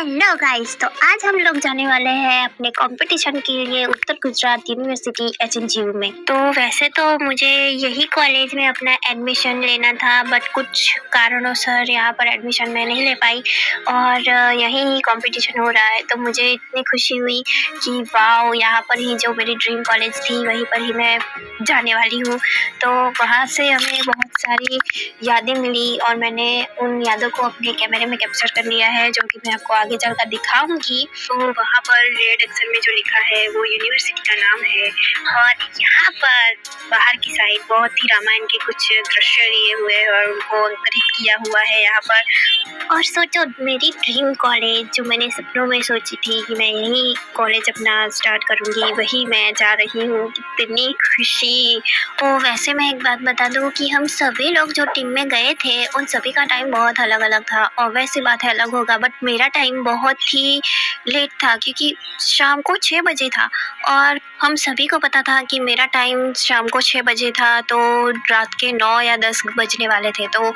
Hello guys, तो आज हम लोग जाने वाले हैं अपने कंपटीशन के लिए उत्तर गुजरात यूनिवर्सिटी एचएनजीयू में। तो वैसे तो मुझे यही कॉलेज में अपना एडमिशन लेना था, बट कुछ कारणों से यहाँ पर एडमिशन मैं नहीं ले पाई और यही कंपटीशन हो रहा है। तो मुझे इतनी खुशी हुई कि वाओ, यहाँ पर ही जो मेरी ड्रीम कॉलेज थी वहीं पर ही मैं जाने वाली हूँ। तो वहाँ से हमें बहुत सारी यादें मिली और मैंने उन यादों को अपने कैमरे में कैप्चर कर लिया है, जो कि मैं आपको आगे चलकर दिखाऊंगी। तो वहाँ पर रेड अक्षर में जो लिखा है वो यूनिवर्सिटी का नाम है और यहाँ पर बाहर की साइड बहुत ही रामायण के कुछ दृश्य लिए हुए और उनको अंकित किया हुआ है यहाँ पर। और सोचो, मेरी ड्रीम कॉलेज जो मैंने सपनों में सोची थी कि मैं यही कॉलेज अपना स्टार्ट करूँगी, वही मैं जा रही हूँ। कितनी खुशी। तो वैसे मैं एक बात बता दूँ कि हम सभी लोग जो टीम में गए थे उन सभी का टाइम बहुत अलग अलग था और वैसी बात है अलग होगा, बट मेरा टाइम बहुत ही लेट था क्योंकि शाम को 6 बजे था और हम सभी को पता था कि मेरा टाइम शाम को 6 बजे था, तो रात के 9 या 10 बजने वाले थे। तो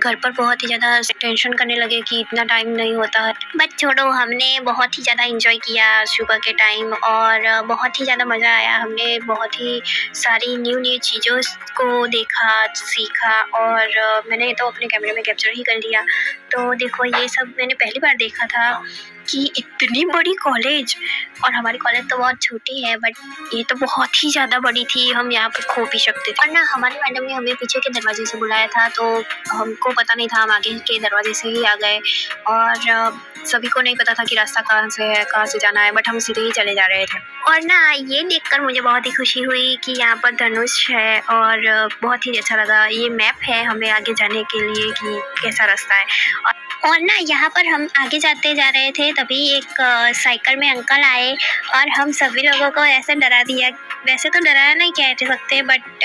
घर पर बहुत ही ज़्यादा टेंशन करने लगे कि इतना टाइम नहीं होता है, बट छोड़ो, हमने बहुत ही ज़्यादा इंजॉय किया सुबह के टाइम और बहुत ही ज़्यादा मज़ा आया। हमने बहुत ही सारी न्यू चीज़ों को देखा, सीखा और मैंने तो अपने कैमरे में कैप्चर ही कर लिया। तो देखो, ये सब मैंने पहली बार देखा था कि इतनी बड़ी कॉलेज, और हमारी कॉलेज तो बहुत छोटी है बट ये तो बहुत ही ज़्यादा बड़ी थी, हम यहाँ पर खो भी सकते थे। और ना, हमारी मैडम ने हमें पीछे के दरवाजे से बुलाया था, तो हमको पता नहीं था, हम आगे के दरवाजे से ही आ गए और सभी को नहीं पता था कि रास्ता कहाँ से है, कहाँ से जाना है, बट हम सीधे ही चले जा रहे थे। और ना, ये देखकर मुझे बहुत ही खुशी हुई कि यहाँ पर धनुष है और बहुत ही अच्छा लगा। ये मैप है हमें आगे जाने के लिए कि कैसा रास्ता है। और ना, यहाँ पर हम आगे जाते जा रहे थे, तभी एक साइकिल में अंकल आए और हम सभी लोगों को ऐसे डरा दिया। वैसे तो डराया नहीं कह सकते, बट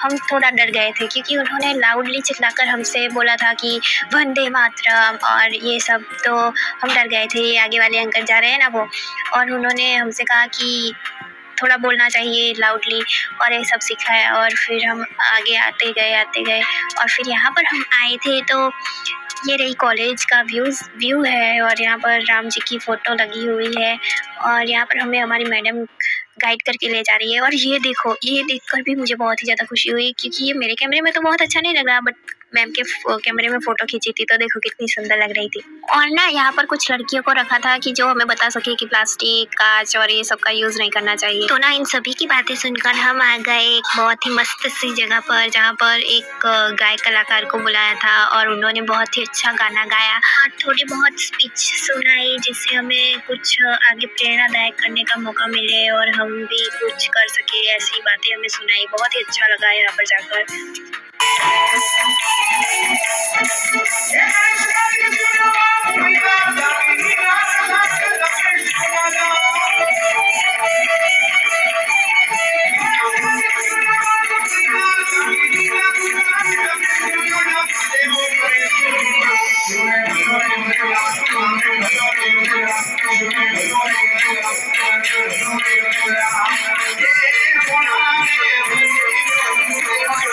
हम थोड़ा डर गए थे क्योंकि उन्होंने लाउडली चिल्लाकर हमसे बोला था कि वंदे मातरम और ये सब। तो हम डर गए थे, ये आगे वाले अंकल जा रहे हैं ना वो, और उन्होंने हमसे कहा कि थोड़ा बोलना चाहिए लाउडली और ये सब सिखाया। और फिर हम आगे आते गए और फिर यहाँ पर हम आए थे। तो ये रही कॉलेज का व्यू है और यहाँ पर राम जी की फ़ोटो लगी हुई है और यहाँ पर हमें हमारी मैडम गाइड करके ले जा रही है। और ये देखो, ये देखकर भी मुझे बहुत ही ज़्यादा खुशी हुई क्योंकि ये मेरे कैमरे में तो बहुत अच्छा नहीं लग रहा, बट मैम के कैमरे में फ़ोटो खींची थी तो देखो कितनी सुंदर लग रही थी। और ना, यहाँ पर कुछ लड़कियों को रखा था कि जो हमें बता सके कि प्लास्टिक, कांच और ये सब का यूज़ नहीं करना चाहिए। तो ना, इन सभी की बातें सुनकर हम आ गए एक बहुत ही मस्त सी जगह पर, जहाँ पर एक गायक कलाकार को बुलाया था और उन्होंने बहुत ही अच्छा गाना गाया और थोड़ी बहुत स्पीच सुनाई, जिससे हमें कुछ आगे प्रेरणादायक करने का मौका मिले और हम भी कुछ कर सके। ऐसी बातें हमें सुनाई, बहुत ही अच्छा लगा यहाँ पर जाकर।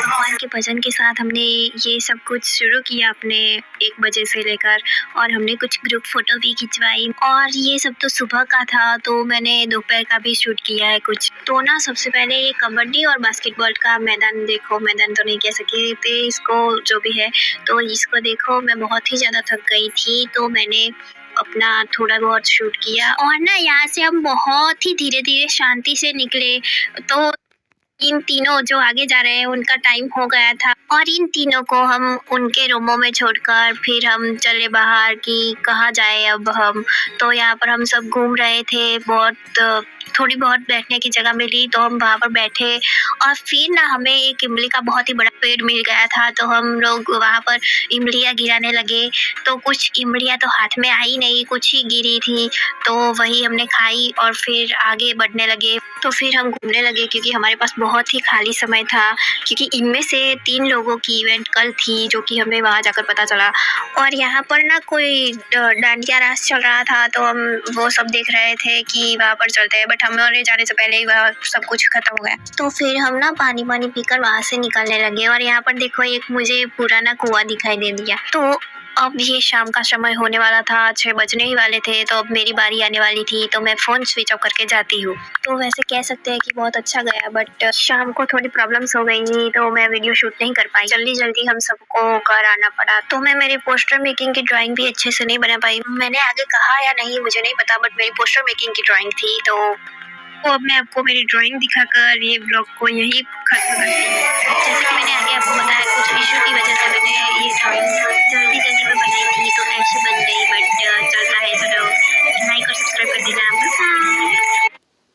भगवान के भजन के साथ हमने ये सब कुछ शुरू किया अपने 1 बजे से लेकर, और हमने कुछ ग्रुप फोटो भी खिंचवाई। और ये सब तो सुबह का था, तो मैंने दोपहर का भी शूट किया है कुछ। तो ना, सबसे पहले ये कबड्डी और बास्केटबॉल का मैदान देखो, मैदान तो नहीं कह सकते इसको, जो भी है। तो इसको देखो, मैं बहुत ही ज़्यादा थक गई थी, तो मैंने अपना थोड़ा बहुत शूट किया। और ना, यहाँ से हम बहुत ही धीरे धीरे शांति से निकले। तो इन तीनों जो आगे जा रहे हैं उनका टाइम हो गया था और इन तीनों को हम उनके रूमों में छोड़कर फिर हम चले बाहर कि कहाँ जाए अब हम। तो यहाँ पर हम सब घूम रहे थे, बहुत थोड़ी बहुत बैठने की जगह मिली तो हम वहाँ पर बैठे और फिर ना, हमें एक इमली का बहुत ही बड़ा पेड़ मिल गया था, तो हम लोग वहाँ पर इमलियाँ गिराने लगे। तो कुछ इमलियाँ तो हाथ में आई नहीं, कुछ ही गिरी थी, तो वही हमने खाई और फिर आगे बढ़ने लगे। तो फिर हम घूमने लगे क्योंकि हमारे पास बहुत ही खाली समय था, क्योंकि इनमें से 3 लोगों की इवेंट कल थी, जो कि हमें वहाँ जाकर पता चला। और यहाँ पर ना, कोई डांडिया रास चल रहा था, तो हम वो सब देख रहे थे कि वहाँ पर चलते हैं, बट हमारे जाने से पहले ही वह सब कुछ खत्म हो गया। तो फिर हम ना पानी पीकर वहाँ से निकलने लगे और यहाँ पर देखो, एक मुझे पुराना कुआं दिखाई दे दिया। तो अब ये शाम का समय होने वाला था, 6 बजने ही वाले थे, तो अब मेरी बारी आने वाली थी, तो मैं फ़ोन स्विच ऑफ करके जाती हूँ। तो वैसे कह सकते हैं कि बहुत अच्छा गया, बट शाम को थोड़ी प्रॉब्लम्स हो गई थी, तो मैं वीडियो शूट नहीं कर पाई। जल्दी-जल्दी हम सबको घर आना पड़ा, तो मैं मेरी पोस्टर मेकिंग की ड्राइंग भी अच्छे से नहीं बना पाई। मैंने आगे कहा या नहीं मुझे नहीं पता, बट मेरी पोस्टर मेकिंग की ड्राइंग थी, तो अब मैं आपको मेरी ड्राइंग दिखाकर ये व्लॉग को यहीं खत्म करती हूँ। जैसे कि मैंने आगे आपको बताया, कुछ इश्यू की